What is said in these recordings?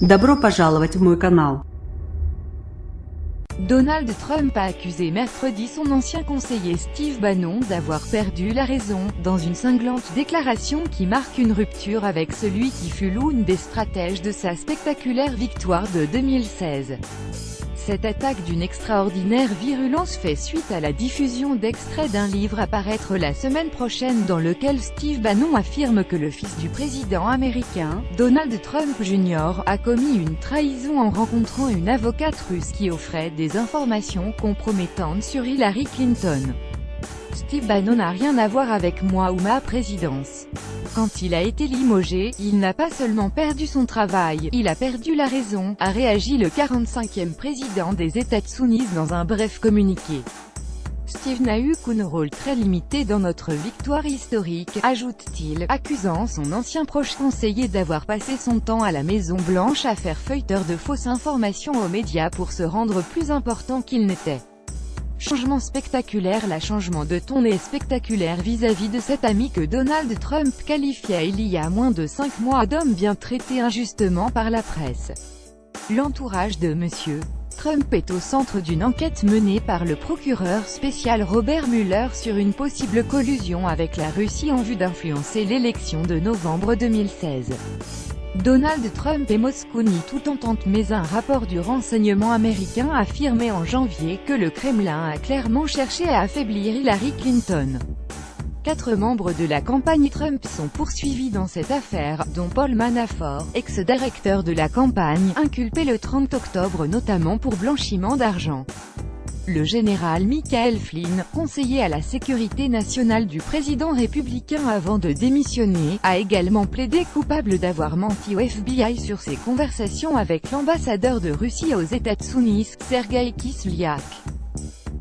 Добро пожаловать в мой канал. Donald Trump a accusé mercredi son ancien conseiller Steve Bannon d'avoir perdu la raison, dans une cinglante déclaration qui marque une rupture avec celui qui fut l'une des stratèges de sa spectaculaire victoire de 2016. Cette attaque d'une extraordinaire virulence fait suite à la diffusion d'extraits d'un livre à paraître la semaine prochaine dans lequel Steve Bannon affirme que le fils du président américain, Donald Trump Jr., a commis une trahison en rencontrant une avocate russe qui offrait des informations compromettantes sur Hillary Clinton. Steve Bannon n'a rien à voir avec moi ou ma présidence. Quand il a été limogé, il n'a pas seulement perdu son travail, il a perdu la raison, a réagi le 45e président des États-Unis dans un bref communiqué. Steve n'a eu qu'un rôle très limité dans notre victoire historique, ajoute-t-il, accusant son ancien proche conseiller d'avoir passé son temps à la Maison-Blanche à faire feuilleteur de fausses informations aux médias pour se rendre plus important qu'il n'était. Changement spectaculaire. Le changement de ton est spectaculaire vis-à-vis de cet ami que Donald Trump qualifiait il y a moins de 5 mois d'homme bien traité injustement par la presse. L'entourage de M. Trump est au centre d'une enquête menée par le procureur spécial Robert Mueller sur une possible collusion avec la Russie en vue d'influencer l'élection de novembre 2016. Donald Trump et Moscou nient toute entente, mais un rapport du renseignement américain affirmait en janvier que le Kremlin a clairement cherché à affaiblir Hillary Clinton. 4 membres de la campagne Trump sont poursuivis dans cette affaire, dont Paul Manafort, ex-directeur de la campagne, inculpé le 30 octobre notamment pour blanchiment d'argent. Le général Michael Flynn, conseiller à la sécurité nationale du président républicain avant de démissionner, a également plaidé coupable d'avoir menti au FBI sur ses conversations avec l'ambassadeur de Russie aux États-Unis, Sergueï Kislyak.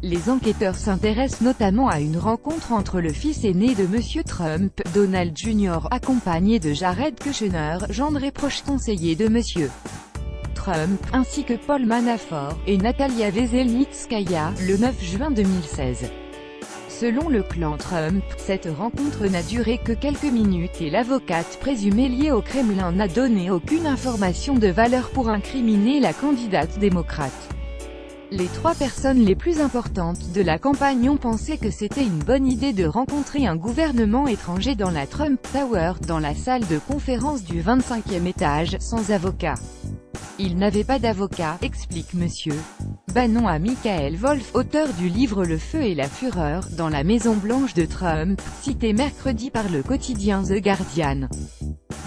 Les enquêteurs s'intéressent notamment à une rencontre entre le fils aîné de M. Trump, Donald Jr., accompagné de Jared Kushner, gendre et proche conseiller de M. Trump, ainsi que Paul Manafort, et Natalia Veselnitskaya, le 9 juin 2016. Selon le clan Trump, cette rencontre n'a duré que quelques minutes et l'avocate présumée liée au Kremlin n'a donné aucune information de valeur pour incriminer la candidate démocrate. Les 3 personnes les plus importantes de la campagne ont pensé que c'était une bonne idée de rencontrer un gouvernement étranger dans la Trump Tower, dans la salle de conférence du 25e étage, sans avocat. Il n'avait pas d'avocat, explique M. Bannon à Michael Wolff, auteur du livre Le Feu et la Fureur, dans la Maison-Blanche de Trump, cité mercredi par le quotidien The Guardian.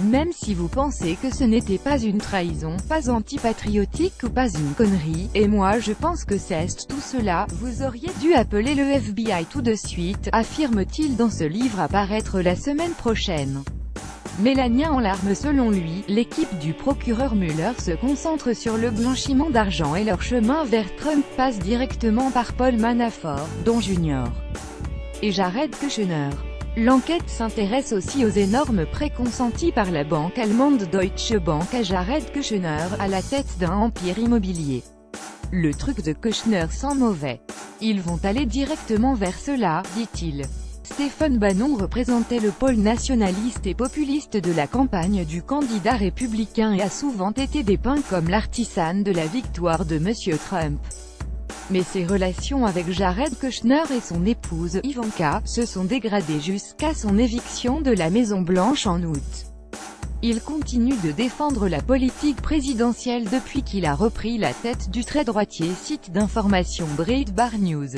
Même si vous pensez que ce n'était pas une trahison, pas antipatriotique ou pas une connerie, et moi je pense que c'est tout cela, vous auriez dû appeler le FBI tout de suite, affirme-t-il dans ce livre à paraître la semaine prochaine. Melania en larmes. Selon lui, l'équipe du procureur Mueller se concentre sur le blanchiment d'argent et leur chemin vers Trump passe directement par Paul Manafort, Don Jr. et Jared Kushner. L'enquête s'intéresse aussi aux énormes prêts consentis par la banque allemande Deutsche Bank à Jared Kushner, à la tête d'un empire immobilier. Le truc de Kushner sent mauvais. Ils vont aller directement vers cela, dit-il. Stephen Bannon représentait le pôle nationaliste et populiste de la campagne du candidat républicain et a souvent été dépeint comme l'artisan de la victoire de M. Trump. Mais ses relations avec Jared Kushner et son épouse, Ivanka, se sont dégradées jusqu'à son éviction de la Maison-Blanche en août. Il continue de défendre la politique présidentielle depuis qu'il a repris la tête du très droitier site d'information Breitbart News.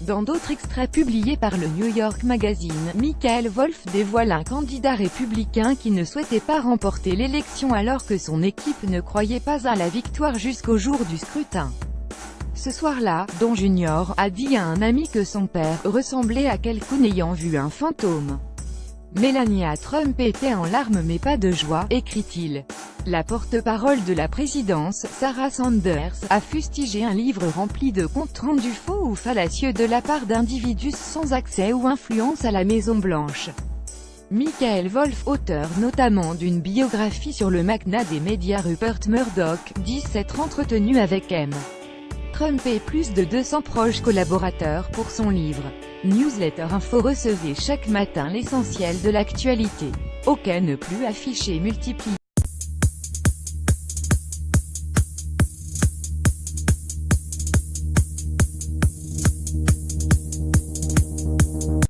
Dans d'autres extraits publiés par le New York Magazine, Michael Wolff dévoile un candidat républicain qui ne souhaitait pas remporter l'élection alors que son équipe ne croyait pas à la victoire jusqu'au jour du scrutin. Ce soir-là, Don Jr. a dit à un ami que son père ressemblait à quelqu'un ayant vu un fantôme. Melania Trump était en larmes mais pas de joie, écrit-il. La porte-parole de la présidence, Sarah Sanders, a fustigé un livre rempli de comptes rendus faux ou fallacieux de la part d'individus sans accès ou influence à la Maison-Blanche. Michael Wolff, auteur notamment d'une biographie sur le magnat des médias Rupert Murdoch, dit s'être entretenu avec M. Trump et plus de 200 proches collaborateurs pour son livre. Newsletter Info. Recevez chaque matin l'essentiel de l'actualité. OK, ne plus afficher multiplié.